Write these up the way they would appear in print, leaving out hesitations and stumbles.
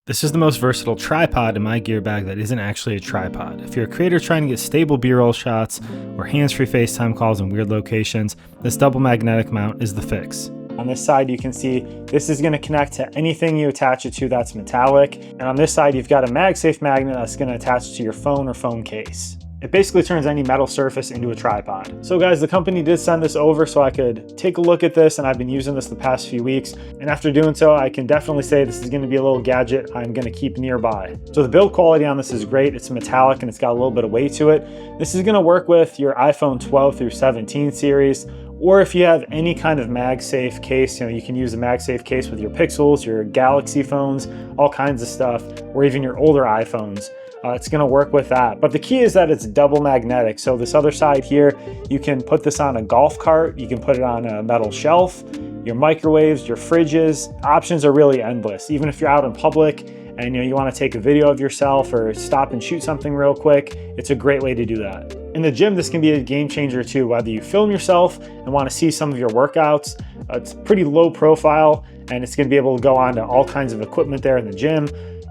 This is the most versatile tripod in my gear bag that isn't actually a tripod. If you're a creator trying to get stable B-roll shots or hands-free FaceTime calls in weird locations, this double magnetic mount is the fix. On this side, you can see this is going to connect to anything you attach it to that's metallic. And on this side, you've got a MagSafe magnet that's going to attach to your phone or phone case. It basically turns any metal surface into a tripod. So guys, the company did send this over so I could take a look at this, and I've been using this the past few weeks. And after doing so, I can definitely say this is going to be a little gadget I'm going to keep nearby. So the build quality on this is great. It's metallic and it's got a little bit of weight to it. This is going to work with your iPhone 12 through 17 series, or if you have any kind of MagSafe case. You can use a MagSafe case with your Pixels, your Galaxy phones, all kinds of stuff, or even your older iPhones. It's going to work with that. But the key is that it's double magnetic. So this other side here, you can put this on a golf cart, you can put it on a metal shelf, your microwaves, your fridges. Options are really endless. Even if you're out in public and you want to take a video of yourself or stop and shoot something real quick, it's a great way to do that. In the gym, this can be a game changer too, whether you film yourself and want to see some of your workouts. It's pretty low profile and it's going to be able to go on to all kinds of equipment there in the gym.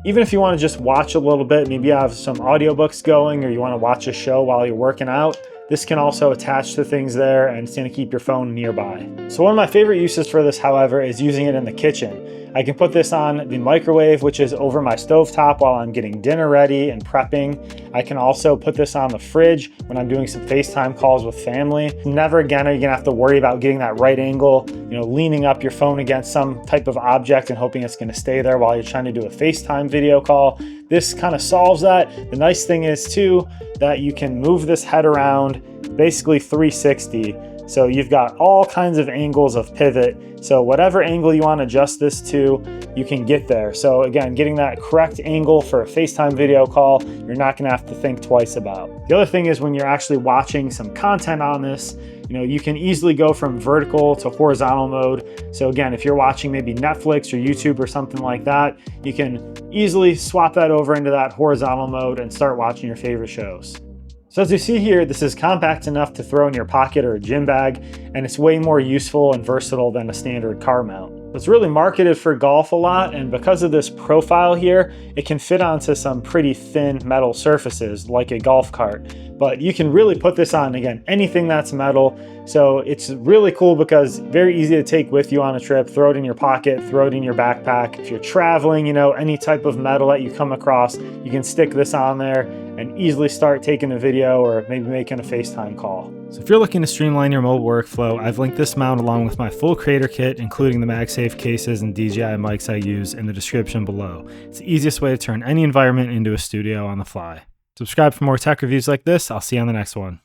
Even if you want to just watch a little bit, maybe you have some audiobooks going or you want to watch a show while you're working out, this can also attach to things there and it's going to keep your phone nearby. So one of my favorite uses for this, however, is using it in the kitchen. I can put this on the microwave, which is over my stovetop while I'm getting dinner ready and prepping. I can also put this on the fridge when I'm doing some FaceTime calls with family. Never again are you gonna have to worry about getting that right angle, leaning up your phone against some type of object and hoping it's gonna stay there while you're trying to do a FaceTime video call. This kind of solves that. The nice thing is too, that you can move this head around basically 360. So you've got all kinds of angles of pivot. So whatever angle you want to adjust this to, you can get there. So again, getting that correct angle for a FaceTime video call, you're not going to have to think twice about. The other thing is when you're actually watching some content on this, you can easily go from vertical to horizontal mode. So again, if you're watching maybe Netflix or YouTube or something like that, you can easily swap that over into that horizontal mode and start watching your favorite shows. So as you see here, this is compact enough to throw in your pocket or a gym bag, and it's way more useful and versatile than a standard car mount. It's really marketed for golf a lot, and because of this profile here, it can fit onto some pretty thin metal surfaces like a golf cart. But you can really put this on, again, anything that's metal. So it's really cool because very easy to take with you on a trip, throw it in your pocket, throw it in your backpack. If you're traveling, any type of metal that you come across, you can stick this on there and easily start taking a video or maybe making a FaceTime call. So if you're looking to streamline your mobile workflow, I've linked this mount along with my full creator kit, including the MagSafe cases and DJI mics I use, in the description below. It's the easiest way to turn any environment into a studio on the fly. Subscribe for more tech reviews like this. I'll see you on the next one.